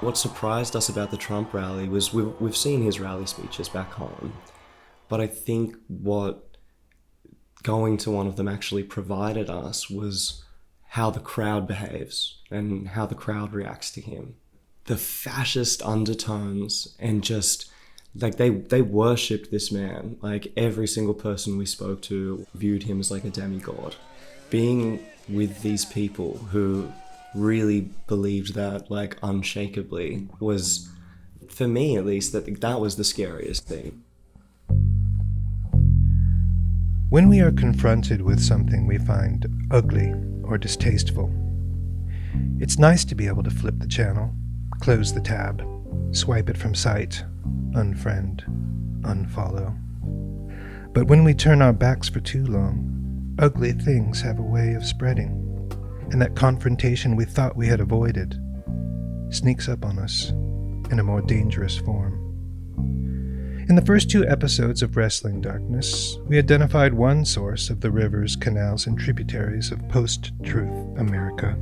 What surprised us about the Trump rally was we've seen his rally speeches back home, but I think what going to one of them actually provided us was how the crowd behaves and how the crowd reacts to him. The fascist undertones and just like they worshipped this man. Like every single person we spoke to viewed him as like a demigod. Being with these people who really believed that like unshakably was, for me at least, that was the scariest thing. When we are confronted with something we find ugly or distasteful, it's nice to be able to flip the channel, close the tab, swipe it from sight, unfriend, unfollow. But when we turn our backs for too long, ugly things have a way of spreading, and that confrontation we thought we had avoided sneaks up on us in a more dangerous form. In the first 2 episodes of Wrestling Darkness, we identified one source of the rivers, canals, and tributaries of post-truth America,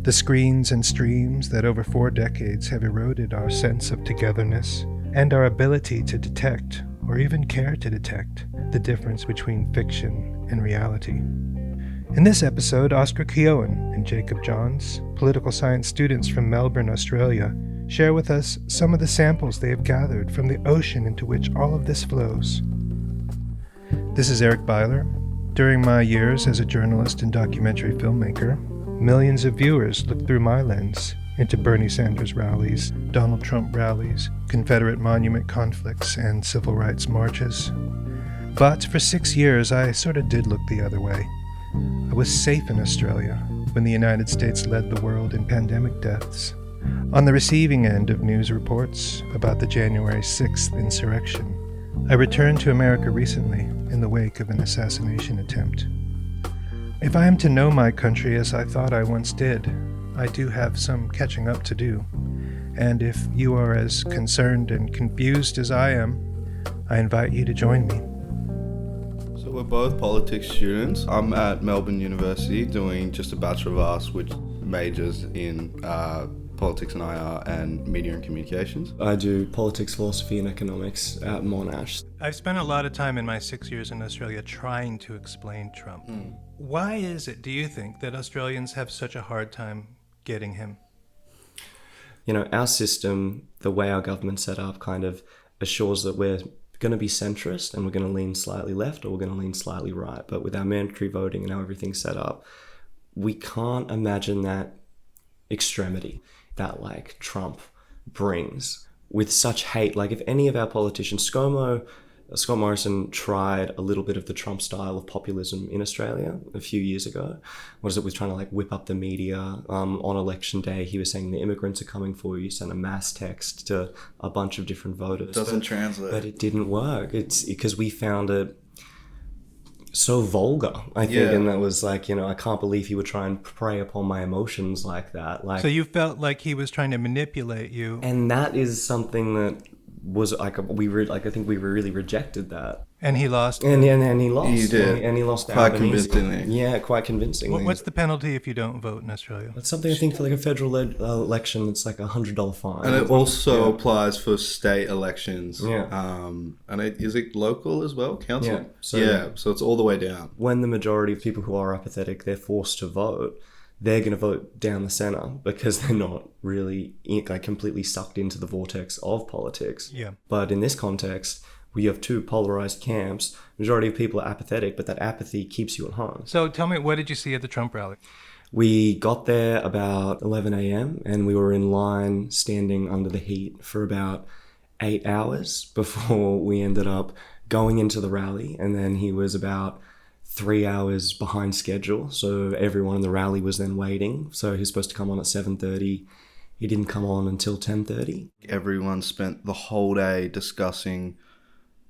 the screens and streams that over 4 decades have eroded our sense of togetherness and our ability to detect, or even care to detect, the difference between fiction and reality. In this episode, Oscar Keohan and Jacob Johns, political science students from Melbourne, Australia, share with us some of the samples they have gathered from the ocean into which all of this flows. This is Eric Byler. During my years as a journalist and documentary filmmaker, millions of viewers looked through my lens into Bernie Sanders rallies, Donald Trump rallies, Confederate monument conflicts, and civil rights marches. But for 6 years, I sort of did look the other way. I was safe in Australia when the United States led the world in pandemic deaths, on the receiving end of news reports about the January 6th insurrection. I returned to America recently in the wake of an assassination attempt. If I am to know my country as I thought I once did, I do have some catching up to do. And if you are as concerned and confused as I am, I invite you to join me. So we're both politics students. I'm at Melbourne University doing just a Bachelor of Arts, which majors in politics and IR and media and communications. I do politics, philosophy, and economics at Monash. I've spent a lot of time in my 6 years in Australia trying to explain Trump. Why is it, do you think, that Australians have such a hard time getting him? You know, our system, the way our government's set up, kind of assures that we're going to be centrist and we're going to lean slightly left or we're going to lean slightly right. But with our mandatory voting and how everything's set up, we can't imagine that extremity that like Trump brings with such hate. Like if any of our politicians, Scott Morrison tried a little bit of the Trump style of populism in Australia a few years ago. What is it, was trying to like whip up the media. On election day, he was saying the immigrants are coming for you, sent a mass text to a bunch of different voters. Doesn't translate. But it didn't work. It's because we found it so vulgar, I think, and that was like, you know, I can't believe he would try and prey upon my emotions like that. Like, so you felt like he was trying to manipulate you, and that is something that was like I think we really rejected that, and he lost. And he lost. He did, and he lost quite convincingly. Yeah, quite convincingly. What's the penalty if you don't vote in Australia? That's something I think for like a federal election. It's like $100 fine, and it also applies for state elections. Yeah. And is it local as well, council? Yeah. So it's all the way down. When the majority of people who are apathetic, they're forced to vote, they're going to vote down the center because they're not really like completely sucked into the vortex of politics. Yeah. But in this context, we have 2 polarized camps. Majority of people are apathetic, but that apathy keeps you at home. So tell me, what did you see at the Trump rally? We got there about 11 a.m. and we were in line standing under the heat for about 8 hours before we ended up going into the rally. And then he was about 3 hours behind schedule, so everyone in the rally was then waiting. So he was supposed to come on at 7:30. He didn't come on until 10:30. Everyone spent the whole day discussing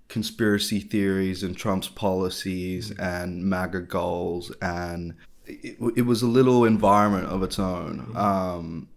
conspiracy theories and Trump's policies and MAGA goals, and it was a little environment of its own.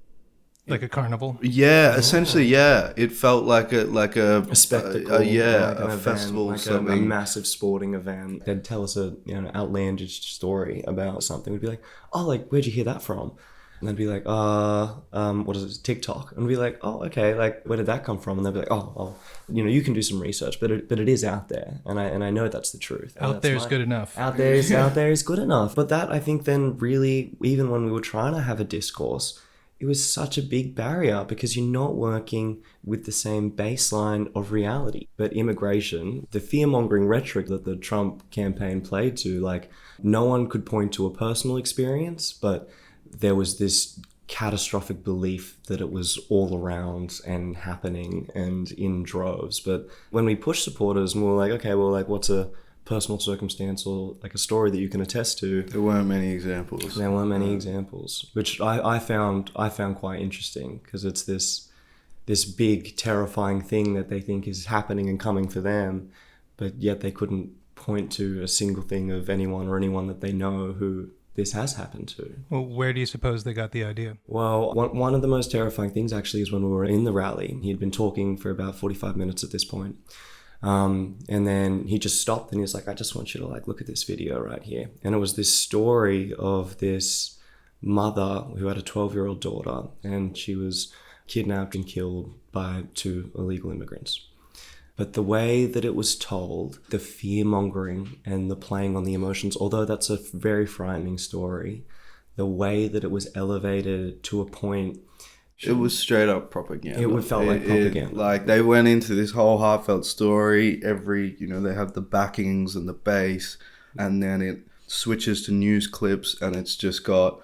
Like a carnival? Yeah, essentially, yeah. It felt like a spectacle, a event, festival, like something. a massive sporting event. They'd tell us a outlandish story about something. We'd be like, oh, like, where'd you hear that from? And they'd be like, what is it, TikTok? And I'd be like, oh, okay, like, where did that come from? And they'd be like, oh, you can do some research, but it is out there. And I know that's the truth. Out there is good enough. Out there is good enough. But that, I think, then really, even when we were trying to have a discourse, it was such a big barrier because you're not working with the same baseline of reality. But immigration, the fear-mongering rhetoric that the Trump campaign played to, like, no one could point to a personal experience, but there was this catastrophic belief that it was all around and happening and in droves. But when we pushed supporters and we were like, okay, well, like, what's a personal circumstance or like a story that you can attest to? There weren't many examples. There weren't many examples, which I found quite interesting, because it's this big, terrifying thing that they think is happening and coming for them, but yet they couldn't point to a single thing of anyone that they know who this has happened to. Well, where do you suppose they got the idea? Well, one of the most terrifying things actually is when we were in the rally. He'd been talking for about 45 minutes at this point. And then he just stopped and he was like, I just want you to like look at this video right here. And it was this story of this mother who had a 12-year-old daughter, and she was kidnapped and killed by 2 illegal immigrants. But the way that it was told, the fear-mongering and the playing on the emotions, although that's a very frightening story, the way that it was elevated to a point... It was straight up propaganda. It felt like propaganda. Like, they went into this whole heartfelt story. They have the backings and the bass, and then it switches to news clips, and it's just got,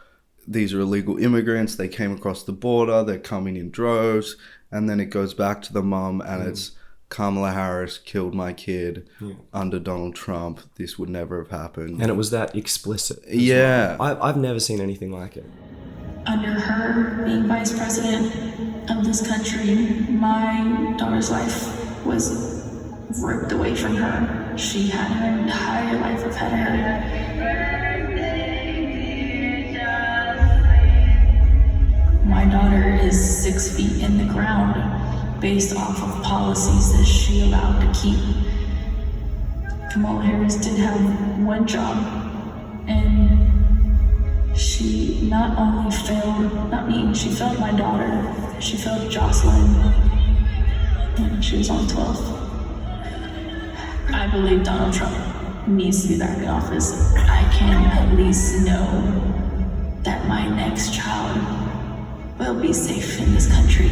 these are illegal immigrants, they came across the border, they're coming in droves, and then it goes back to the mum, and it's, Kamala Harris killed my kid under Donald Trump. This would never have happened. And it was that explicit. Yeah. Well. I've never seen anything like it. Under her being vice president of this country, my daughter's life was ripped away from her. She had her entire life ahead of her. My daughter is 6 feet in the ground based off of policies that she allowed to keep. Kamala Harris did have one job, and she not only failed, she failed my daughter, she failed Jocelyn, and she was on 12th. I believe Donald Trump needs to be back in office. I can at least know that my next child will be safe in this country.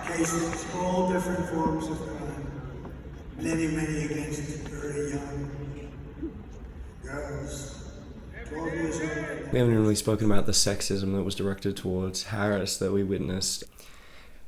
Cases, all different forms of crime, many against very young girls, 12 years old. We haven't really spoken about the sexism that was directed towards Harris that we witnessed.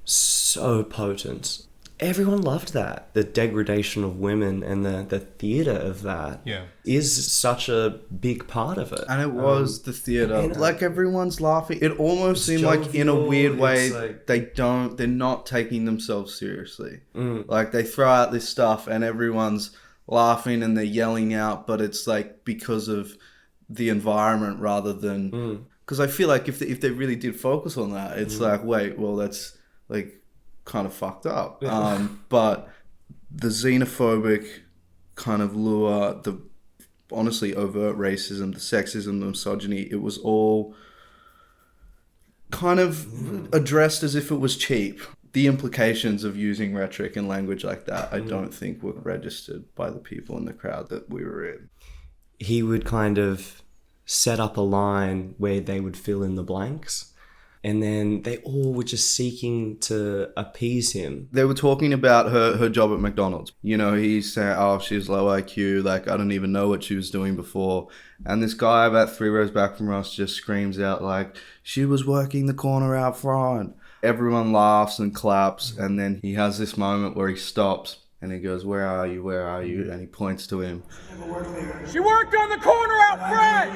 So potent. Everyone loved that. The degradation of women and the theatre of that is such a big part of it. And it was the theatre. Like, everyone's laughing. It almost seemed like, in a weird way, like, they're not taking themselves seriously. Like, they throw out this stuff and everyone's laughing and they're yelling out, but it's like because of the environment rather than... Because I feel like if they really did focus on that, it's like, wait, well, that's like... kind of fucked up. But the xenophobic kind of lure, the honestly overt racism, the sexism, the misogyny, it was all kind of addressed as if it was cheap. The implications of using rhetoric and language like that, I don't think were registered by the people in the crowd that we were in. He would kind of set up a line where they would fill in the blanks. And then they all were just seeking to appease him. They were talking about her job at McDonald's. You know, he's saying, oh, she's low IQ. Like, I don't even know what she was doing before. And this guy about 3 rows back from us just screams out, like, she was working the corner out front. Everyone laughs and claps. And then he has this moment where he stops and he goes, where are you? Where are you? And he points to him. She worked on the corner out front!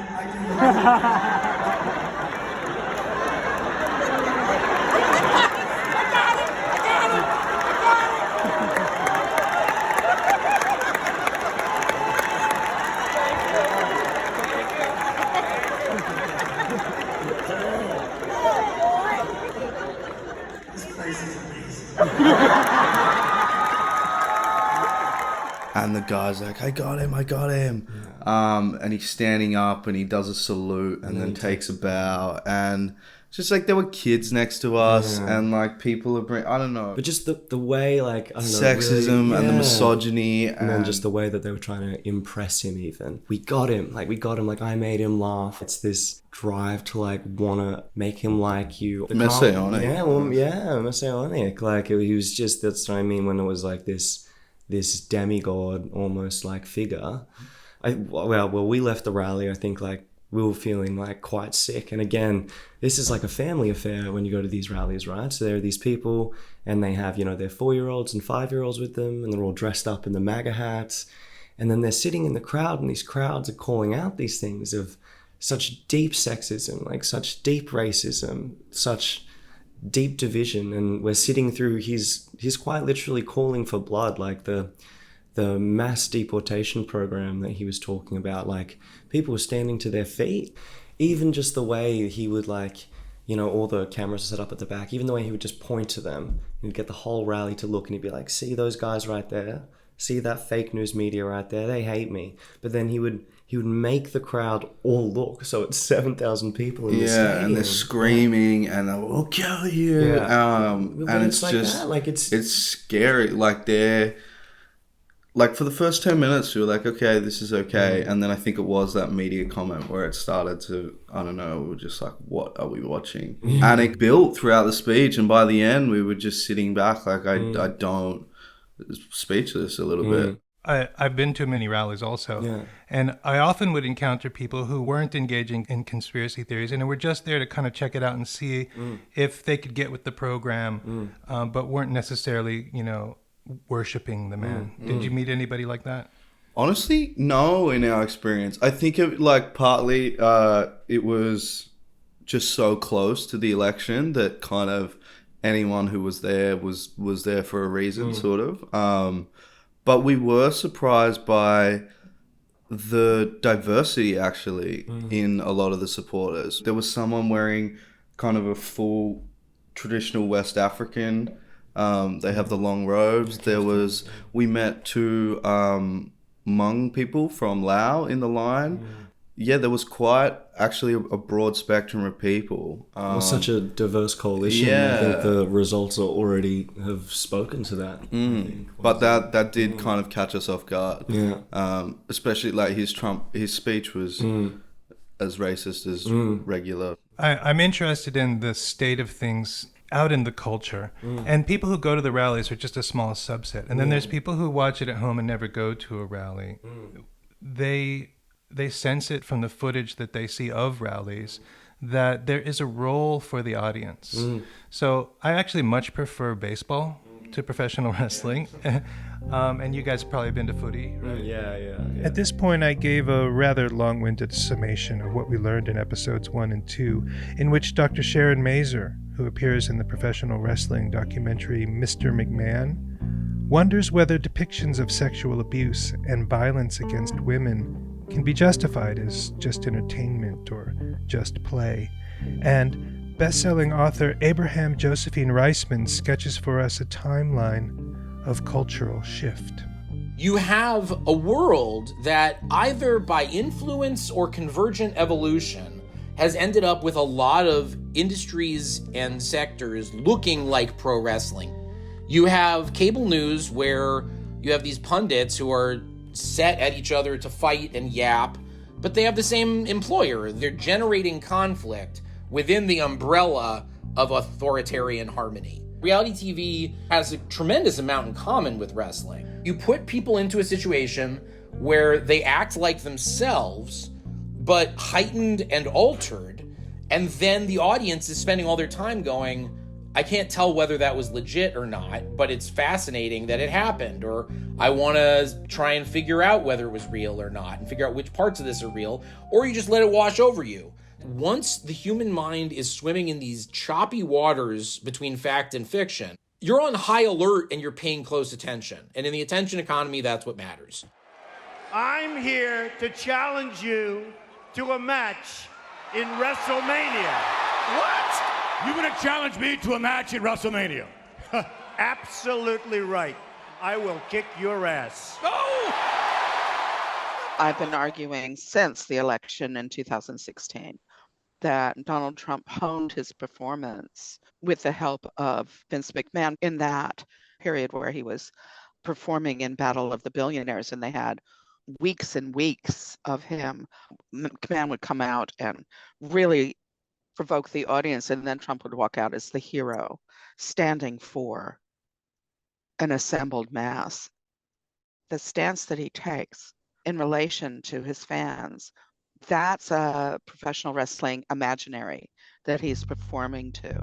And the guy's like, I got him. And he's standing up and he does a salute and then takes a bow. And it's just like there were kids next to us and like people are I don't know. But just the way, like, I don't know, sexism really, and the misogyny. And then just the way that they were trying to impress him even. We got him, like I made him laugh. It's this drive to like want to make him like you. Messianic. Messianic. Like he was just, that's what I mean when it was like this demigod almost like figure. We left the rally, I think like we were feeling like quite sick. And again, this is like a family affair when you go to these rallies, right? So there are these people and they have, you know, their 4-year-olds and 5-year-olds with them and they're all dressed up in the MAGA hats. And then they're sitting in the crowd and these crowds are calling out these things of such deep sexism, like such deep racism, such deep division. And we're sitting through, he's quite literally calling for blood, like the mass deportation program that he was talking about. Like people were standing to their feet. Even just the way he would, like, you know, all the cameras are set up at the back, even the way he would just point to them and get the whole rally to look, and he'd be like, see those guys right there, see that fake news media right there, they hate me. But then he would make the crowd all look, so it's 7,000 people in the stadium. And they're screaming and we'll kill you. And it's like just that. Like it's scary. Like they're like, for the first 10 minutes you were like, okay, this is okay. And then I think it was that media comment where it started to, I don't know, we were just like, what are we watching? And it built throughout the speech, and by the end we were just sitting back like I don't, speechless a little bit. I've been to many rallies also, and I often would encounter people who weren't engaging in conspiracy theories and were just there to kind of check it out and see if they could get with the program, but weren't necessarily, you know, worshipping the man. Did you meet anybody like that? Honestly, no, in our experience. I think it, like, partly it was just so close to the election that kind of anyone who was there was there for a reason, sort of. But we were surprised by the diversity, actually, in a lot of the supporters. There was someone wearing kind of a full traditional West African. They have the long robes. We met 2 Hmong people from Laos in the line. Yeah, there was quite actually a broad spectrum of people. Well, such a diverse coalition. I think the results already have spoken to that. But that did kind of catch us off guard. Especially like his speech was as racist as regular. I'm interested in the state of things out in the culture, and people who go to the rallies are just a small subset. And then there's people who watch it at home and never go to a rally. They sense it from the footage that they see of rallies that there is a role for the audience. So I actually much prefer baseball to professional wrestling. And you guys have probably been to footy, right? Yeah. At this point, I gave a rather long-winded summation of what we learned in episodes 1 and 2, in which Dr. Sharon Mazer, who appears in the professional wrestling documentary Mr. McMahon, wonders whether depictions of sexual abuse and violence against women can be justified as just entertainment or just play. And best-selling author Abraham Josephine Reisman sketches for us a timeline of cultural shift. You have a world that either by influence or convergent evolution has ended up with a lot of industries and sectors looking like pro wrestling. You have cable news where you have these pundits who are set at each other to fight and yap, but they have the same employer. They're generating conflict within the umbrella of authoritarian harmony. Reality TV has a tremendous amount in common with wrestling. You put people into a situation where they act like themselves, but heightened and altered, and then the audience is spending all their time going, I can't tell whether that was legit or not, but it's fascinating that it happened, or I want to try and figure out whether it was real or not, and figure out which parts of this are real, or you just let it wash over you. Once the human mind is swimming in these choppy waters between fact and fiction, you're on high alert and you're paying close attention. And in the attention economy, that's what matters. I'm here to challenge you to a match in Wrestlemania. What? You're going to challenge me to a match in Wrestlemania? absolutely right. I will kick your ass. I've been arguing since the election in 2016 that Donald Trump honed his performance with the help of Vince McMahon in that period where he was performing in Battle of the Billionaires, and they had weeks and weeks of him. McMahon would come out and really provoke the audience, and then Trump would walk out as the hero, standing for an assembled mass. The stance that he takes in relation to his fans, that's a professional wrestling imaginary that he's performing to.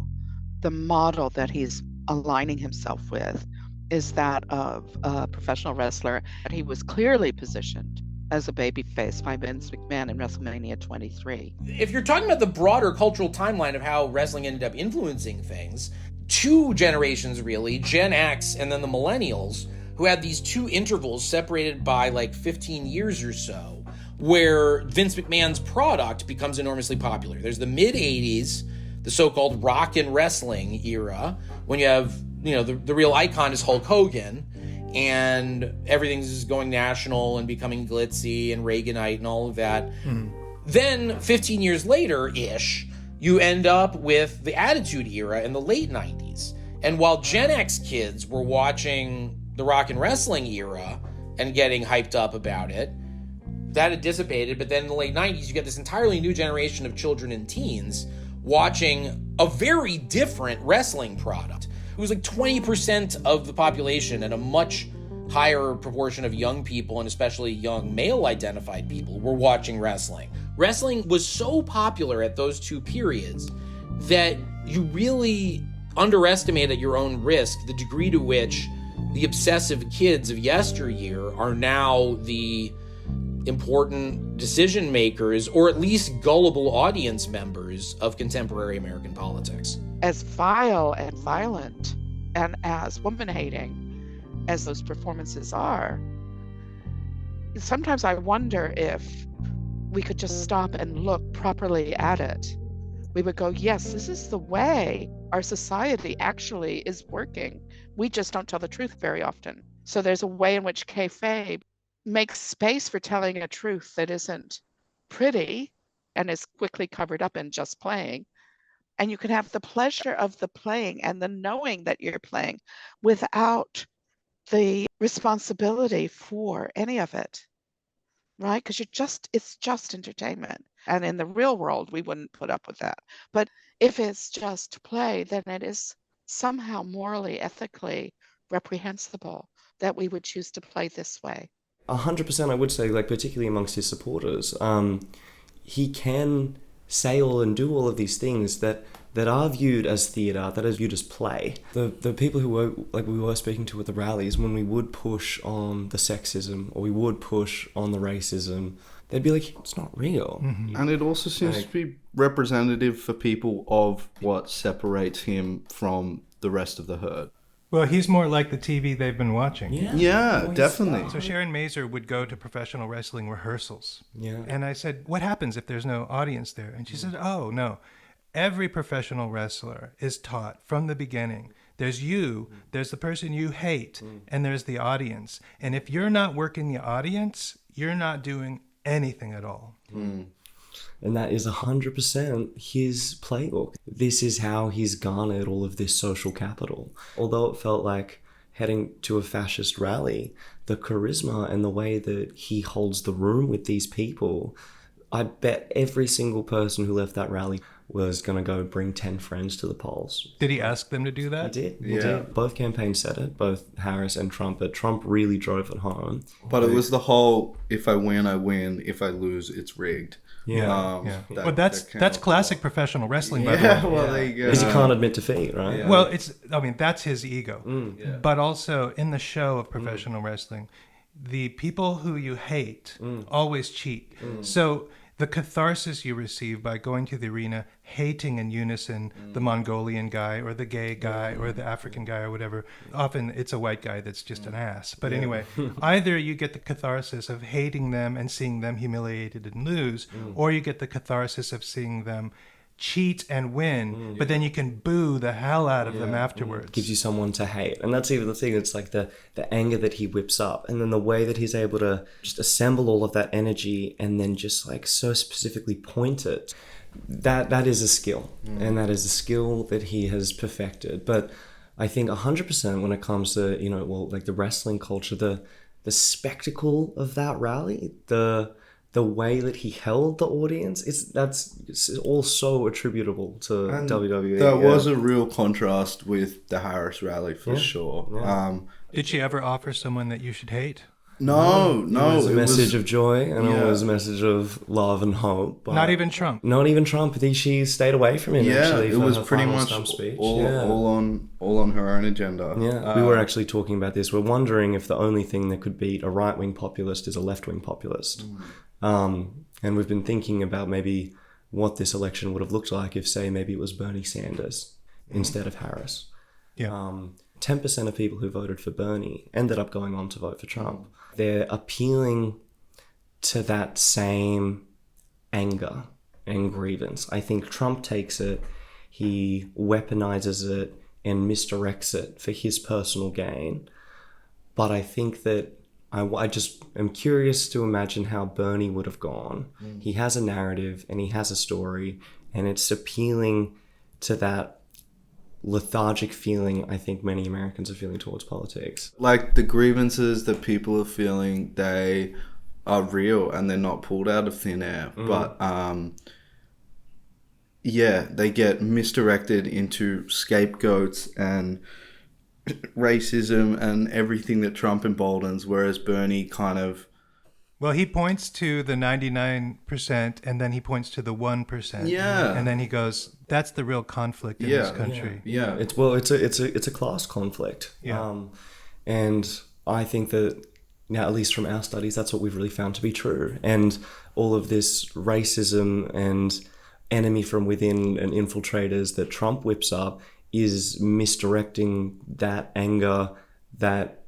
The model that he's aligning himself with is that of a professional wrestler. And he was clearly positioned as a babyface by Vince McMahon in Wrestlemania 23. If you're talking about the broader cultural timeline of how wrestling ended up influencing things, two generations really, Gen X and then the millennials, who had these two intervals separated by like 15 years or so, where Vince McMahon's product becomes enormously popular. There's the mid-'80s, the so-called rock and wrestling era, when you have, the real icon is Hulk Hogan, and everything's going national and becoming glitzy and Reaganite and all of that. Then 15 years later-ish, you end up with the Attitude Era in the late 90s. And while Gen X kids were watching the rock and wrestling era and getting hyped up about it, that had dissipated. But then in the late 90s, you get this entirely new generation of children and teens watching a very different wrestling product. It was like 20% of the population and a much higher proportion of young people, and especially young male-identified people, were watching wrestling. Wrestling was so popular at those two periods that you really underestimate at your own risk the degree to which the obsessive kids of yesteryear are now the important decision makers, or at least gullible audience members of contemporary American politics. As vile and violent and as woman-hating as those performances are, sometimes I wonder if we could just stop and look properly at it. We would go, yes, this is the way our society actually is working. We just don't tell the truth very often. So there's a way in which kayfabe makes space for telling a truth that isn't pretty and is quickly covered up in just playing. And you can have the pleasure of the playing and the knowing that you're playing without the responsibility for any of it, right? Because it's just entertainment. And in the real world, we wouldn't put up with that. But if it's just play, then it is somehow morally, ethically reprehensible that we would choose to play this way. 100%, I would say, like, particularly amongst his supporters, he can say all and do all of these things that are viewed as theatre, that are viewed as play. The people who were, like we were speaking to at the rallies, when we would push on the sexism or we would push on the racism, they'd be like, it's not real. Mm-hmm. And it also seems to be representative for people of what separates him from the rest of the herd. Well, he's more like the TV they've been watching. Yeah, definitely. So Sharon Mazer would go to professional wrestling rehearsals. Yeah. And I said, what happens if there's no audience there? And she said, oh, no. Every professional wrestler is taught from the beginning. There's you, there's the person you hate, and there's the audience. And if you're not working the audience, you're not doing anything at all. And that is 100% his playbook. This is how he's garnered all of this social capital. Although it felt like heading to a fascist rally, the charisma and the way that he holds the room with these people, I bet every single person who left that rally was going to go bring 10 friends to the polls. Did he ask them to do that? He did. Both campaigns said it, both Harris and Trump, but Trump really drove it home. But it was the whole, if I win, I win. If I lose, it's rigged. Well, that's classic professional wrestling. By the way. Well, there you go. Because he can't admit defeat, right? Yeah. Well, that's his ego. But also in the show of professional wrestling, the people who you hate always cheat. So the catharsis you receive by going to the arena, hating in unison the Mongolian guy or the gay guy or the African guy or whatever. Often it's a white guy that's just an ass. But anyway, either you get the catharsis of hating them and seeing them humiliated and lose, or you get the catharsis of seeing them cheat and win, but then you can boo the hell out of them afterwards. Gives you someone to hate. And that's even the thing. It's like the anger that he whips up, and then the way that he's able to just assemble all of that energy and then just like so specifically point it. That is a skill, and that is a skill that he has perfected. But I think 100% when it comes to, like the wrestling culture, the spectacle of that rally, the way that he held the audience, it's all so attributable to WWE. That was a real contrast with the Harris rally for sure. Yeah. Did she ever offer someone that you should hate? No. It was a message of joy, and it was a message of love and hope. Not even Trump. Not even Trump. I think she stayed away from him. Actually, it was pretty much all on her own agenda. Yeah, we were actually talking about this. We're wondering if the only thing that could beat a right-wing populist is a left-wing populist. And we've been thinking about maybe what this election would have looked like if, say, maybe it was Bernie Sanders instead of Harris. Yeah. 10% of people who voted for Bernie ended up going on to vote for Trump. They're appealing to that same anger and grievance. I think Trump takes it, he weaponizes it and misdirects it for his personal gain. But I think that I just am curious to imagine how Bernie would have gone. He has a narrative and he has a story, and it's appealing to that lethargic feeling I think many Americans are feeling towards politics. Like the grievances that people are feeling, they are real and they're not pulled out of thin air. But they get misdirected into scapegoats and racism and everything that Trump emboldens, whereas Bernie kind of... Well, he points to the 99% and then he points to the 1%. Yeah. And then he goes, that's the real conflict in this country. Yeah. It's a class conflict. Yeah. And I think that now, at least from our studies, that's what we've really found to be true. And all of this racism and enemy from within and infiltrators that Trump whips up is misdirecting that anger that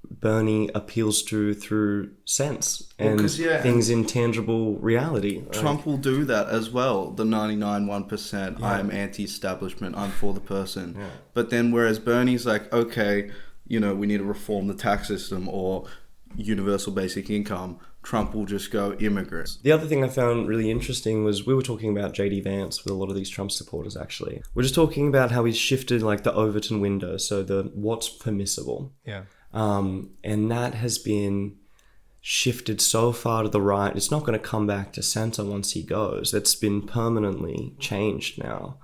Bernie appeals to through sense and things in tangible reality. Trump will do that as well. The 1%. I'm anti-establishment. I'm for the person. Yeah. But then whereas Bernie's like, okay, we need to reform the tax system or universal basic income, Trump will just go immigrants. The other thing I found really interesting was we were talking about J.D. Vance with a lot of these Trump supporters, actually. We're just talking about how he's shifted like the Overton window, so the what's permissible. Yeah. And that has been shifted so far to the right, it's not going to come back to center once he goes. It's been permanently changed now.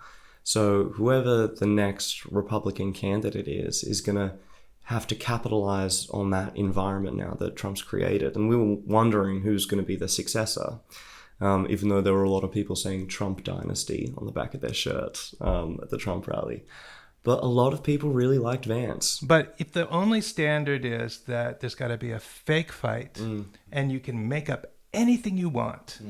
So whoever the next Republican candidate is going to have to capitalize on that environment now that Trump's created. And we were wondering who's going to be the successor, even though there were a lot of people saying Trump dynasty on the back of their shirts at the Trump rally. But a lot of people really liked Vance. But if the only standard is that there's got to be a fake fight and you can make up anything you want,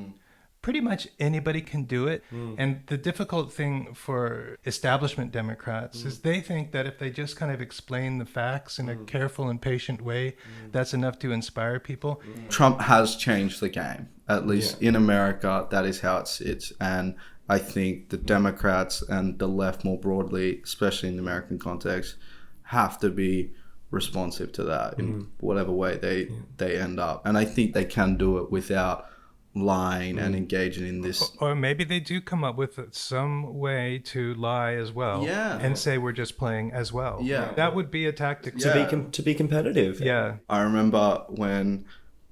pretty much anybody can do it. And the difficult thing for establishment Democrats is they think that if they just kind of explain the facts in a careful and patient way, that's enough to inspire people. Trump has changed the game, at least in America. That is how it sits. And I think the Democrats and the left more broadly, especially in the American context, have to be responsive to that in whatever way they end up. And I think they can do it without lying and engaging in this. Or maybe they do come up with some way to lie as well and say we're just playing as well. Yeah. That would be a tactic to be competitive. Yeah. I remember when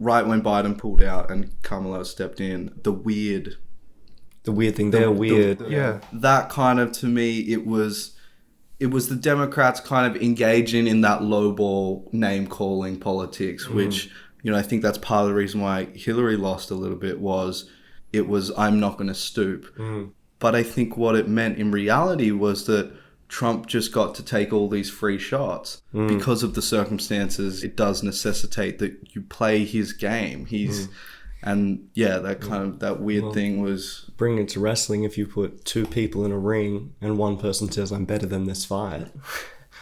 Biden pulled out and Kamala stepped in, the weird thing, they're weird. That kind of, to me, it was the Democrats kind of engaging in that lowball name-calling politics, which, I think that's part of the reason why Hillary lost a little bit was I'm not going to stoop. But I think what it meant in reality was that Trump just got to take all these free shots. Because of the circumstances, it does necessitate that you play his game. And that weird thing was... Bring it to wrestling, if you put two people in a ring and one person says, I'm better than this fight.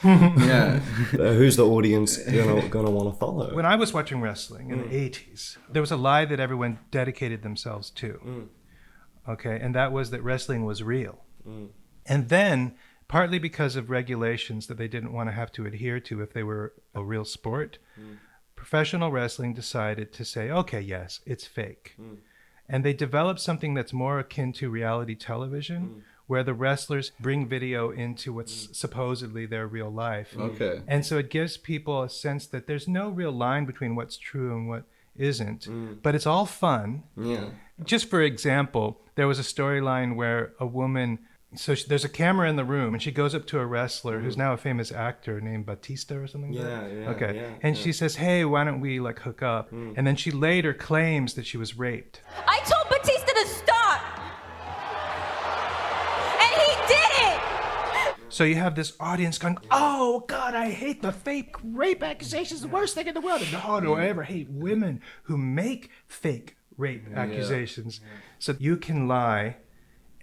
Who's the audience gonna want to follow? When I was watching wrestling in the 80s, there was a lie that everyone dedicated themselves to. okay? And that was that wrestling was real. And then, partly because of regulations that they didn't want to have to adhere to if they were a real sport, professional wrestling decided to say, okay, yes, it's fake. And they developed something that's more akin to reality television, where the wrestlers bring video into what's supposedly their real life. Okay. And so it gives people a sense that there's no real line between what's true and what isn't, but it's all fun. Yeah. Just for example, there was a storyline where a woman, there's a camera in the room, and she goes up to a wrestler who's now a famous actor named Batista or something like that. Okay. And she says, hey, why don't we like hook up? And then she later claims that she was raped. I told Batista to stop, and he did it. So you have this audience going, oh God, I hate the fake rape accusations, the worst thing in the world. And no, do I ever hate women who make fake rape accusations. So you can lie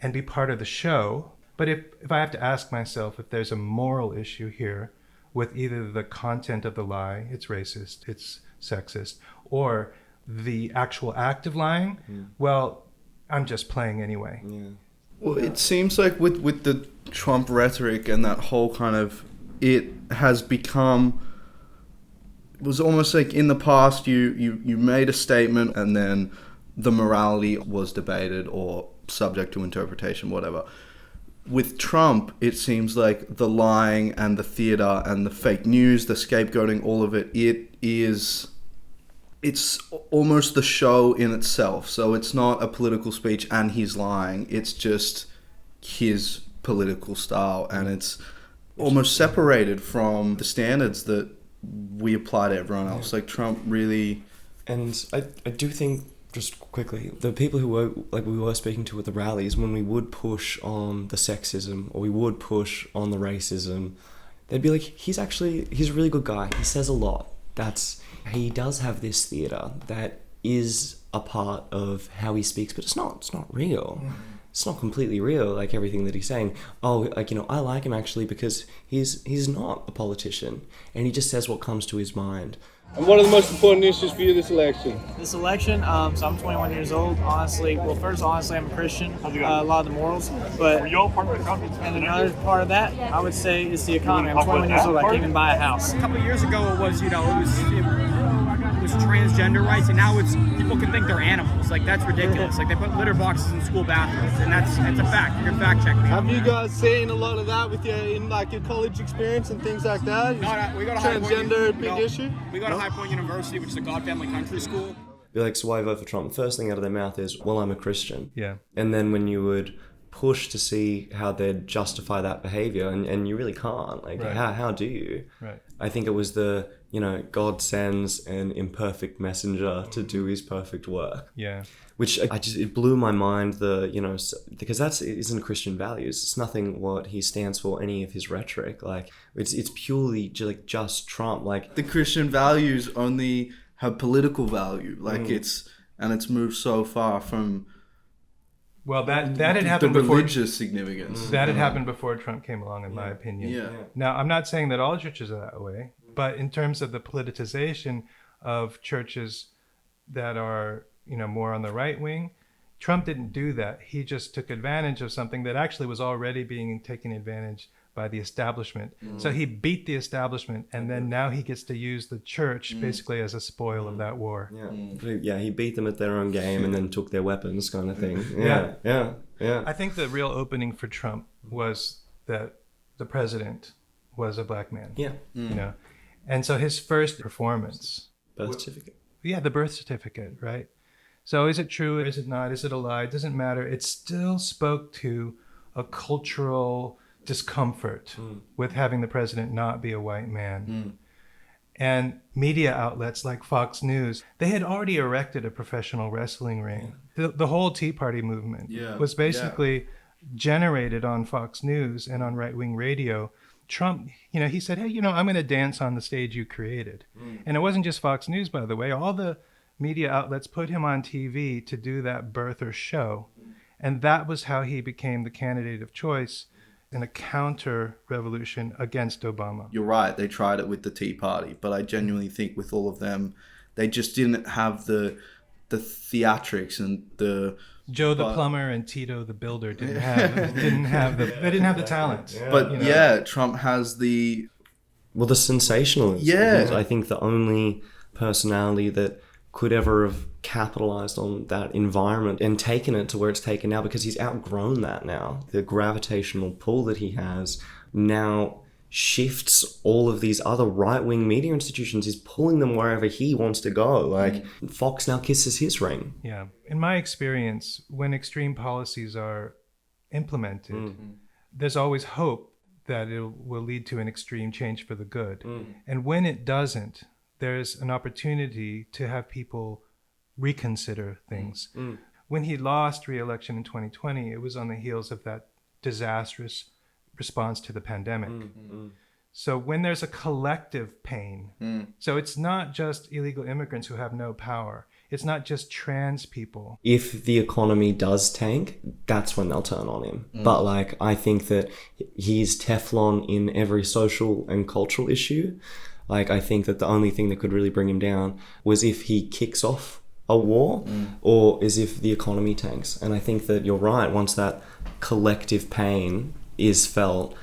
and be part of the show. But if I have to ask myself if there's a moral issue here with either the content of the lie, it's racist, it's sexist, or the actual act of lying, well, I'm just playing anyway. Well, it seems like with the Trump rhetoric and that whole kind of, it has become, it was almost like in the past you made a statement and then the morality was debated or subject to interpretation, whatever. With Trump, it seems like the lying and the theater and the fake news, the scapegoating, all of it, it's almost the show in itself. So it's not a political speech and he's lying. It's just his political style, and it's almost separated from the standards that we apply to everyone else. Like Trump really... And I do think, just quickly, the people who were, like we were speaking to at the rallies, when we would push on the sexism or we would push on the racism, they'd be like, he's a really good guy. He says a lot. He does have this theater that is a part of how he speaks, but it's not real. It's not completely real, like everything that he's saying. Oh, like, I like him actually because he's not a politician and he just says what comes to his mind. And what are the most important issues for you this election? This election, so I'm 21 years old. Honestly, I'm a Christian. A lot of the morals, but and another part of that, I would say, is the economy. I'm 21 years old. I can't even buy a house. A couple of years ago, it was transgender rights, and now it's people can think they're animals. Like, that's ridiculous. Like, they put litter boxes in school bathrooms, and it's a fact. You can fact check me. Have you guys seen a lot of that with your college experience and things like that? We got a transgender big issue. We got a High Point University, which is a God Family Country school. Be like, so why vote for Trump? The first thing out of their mouth is, well, I'm a Christian. Yeah. And then when you would push to see how they'd justify that behavior, and you really can't. Like, how do you? Right. I think it was the, God sends an imperfect messenger to do his perfect work. Yeah. Which it blew my mind, because that isn't Christian values. It's nothing what he stands for, any of his rhetoric. Like, it's purely just Trump. Like, the Christian values only have political value. Like it's moved so far from... Well, that had happened the before religious significance. That had happened before Trump came along, in my opinion. Yeah. Now, I'm not saying that all churches are that way, but in terms of the politicization of churches that are, more on the right wing, Trump didn't do that. He just took advantage of something that actually was already being taken advantage by the establishment. So he beat the establishment, and then now he gets to use the church basically as a spoil of that war. Yeah, he beat them at their own game and then took their weapons, kind of thing. Yeah. I think the real opening for Trump was that the president was a black man. Yeah. And so his first performance... Birth certificate. Yeah, the birth certificate, right? So is it true? Is it not? Is it a lie? It doesn't matter. It still spoke to a cultural discomfort with having the president not be a white man. And media outlets like Fox News, they had already erected a professional wrestling ring. The whole Tea Party movement was basically generated on Fox News and on right-wing radio. Trump, he said, hey, I'm going to dance on the stage you created. And it wasn't just Fox News, by the way. All the media outlets put him on TV to do that birther show. And that was how he became the candidate of choice in a counter-revolution against Obama. You're right, they tried it with the Tea Party, but I genuinely think with all of them, they just didn't have the theatrics and the Joe the plumber and Tito the builder didn't have the talent. But Trump has the sensationalism. Yeah. I think the only personality that could ever have capitalized on that environment and taken it to where it's taken now, because he's outgrown that now. The gravitational pull that he has now shifts all of these other right-wing media institutions. He's pulling them wherever he wants to go. Like, Fox now kisses his ring. Yeah. In my experience, when extreme policies are implemented, there's always hope that it will lead to an extreme change for the good. And when it doesn't, there's an opportunity to have people reconsider things. When he lost re-election in 2020, it was on the heels of that disastrous response to the pandemic. So when there's a collective pain, so it's not just illegal immigrants who have no power. It's not just trans people. If the economy does tank, that's when they'll turn on him. But like, I think that he's Teflon in every social and cultural issue. Like, I think that the only thing that could really bring him down was if he kicks off a war or is if the economy tanks. And I think that you're right. Once that collective pain is felt,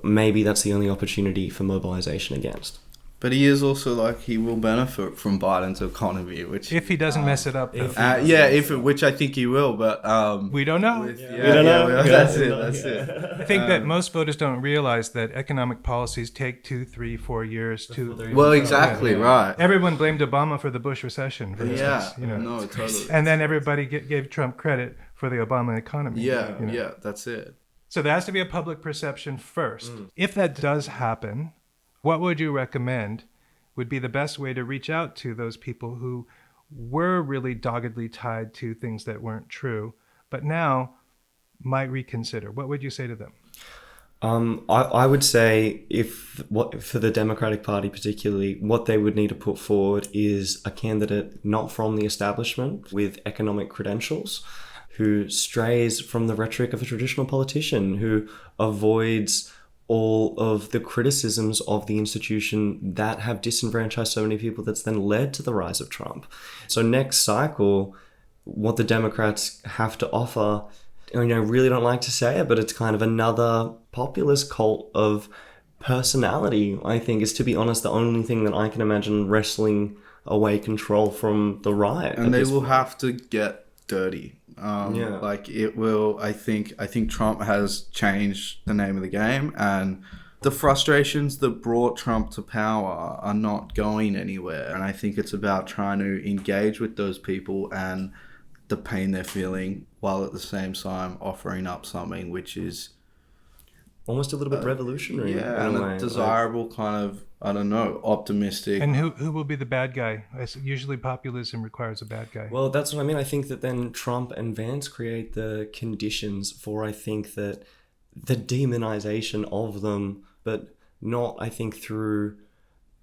maybe that's the only opportunity for mobilization against. But he is also like, he will benefit from Biden's economy, which if he doesn't mess it up. Which I think he will, but we don't know. We don't know. That's it. I think that most voters don't realize that economic policies take 2, 3, 4 years to. Well, exactly right. Everyone blamed Obama for the Bush recession, for instance. No, totally. And then everybody gave Trump credit for the Obama economy. Yeah, that's it. So there has to be a public perception first. If that does happen, what would you recommend would be the best way to reach out to those people who were really doggedly tied to things that weren't true, but now might reconsider? What would you say to them? I would say for the Democratic Party particularly, what they would need to put forward is a candidate not from the establishment with economic credentials, who strays from the rhetoric of a traditional politician, who avoids all of the criticisms of the institution that have disenfranchised so many people that's then led to the rise of Trump. So next cycle, what the Democrats have to offer, I really don't like to say it, but it's kind of another populist cult of personality, I think, is, to be honest, the only thing that I can imagine wrestling away control from the right. And they will have to get dirty. Like, it will. I think Trump has changed the name of the game, and the frustrations that brought Trump to power are not going anywhere. And I think it's about trying to engage with those people and the pain they're feeling, while at the same time offering up something which is almost a little bit revolutionary. And a desirable kind of, I don't know, optimistic. And who will be the bad guy? Usually populism requires a bad guy. Well, that's what I mean. I think that then Trump and Vance create the conditions for, I think, that the demonization of them, but not, I think, through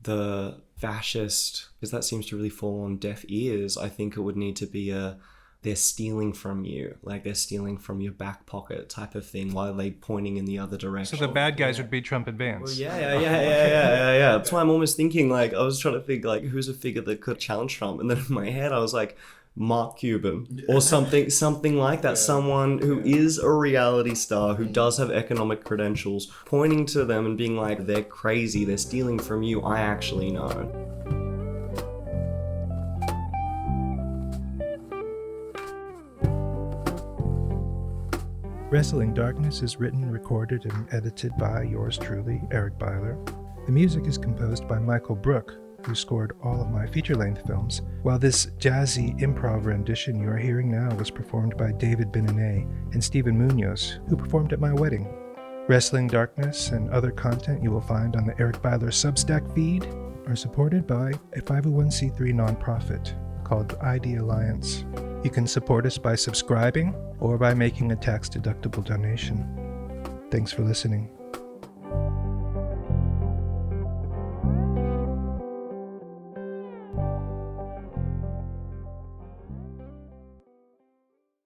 the fascist, because that seems to really fall on deaf ears. I think it would need to be they're stealing from you, like they're stealing from your back pocket type of thing, while they're pointing in the other direction. So the bad guys would be Trump and Vance. Well, yeah. That's why I'm almost thinking, like, I was trying to think, like, who's a figure that could challenge Trump, and then in my head I was like, Mark Cuban or something like that. Someone who is a reality star, who does have economic credentials, pointing to them and being like, they're crazy, they're stealing from you, I actually know. Wrestling Darkness is written, recorded, and edited by yours truly, Eric Byler. The music is composed by Michael Brook, who scored all of my feature-length films, while this jazzy improv rendition you are hearing now was performed by David Beninay and Stephen Munoz, who performed at my wedding. Wrestling Darkness and other content you will find on the Eric Byler Substack feed are supported by a 501c3 nonprofit called ID Alliance. You can support us by subscribing or by making a tax-deductible donation. Thanks for listening.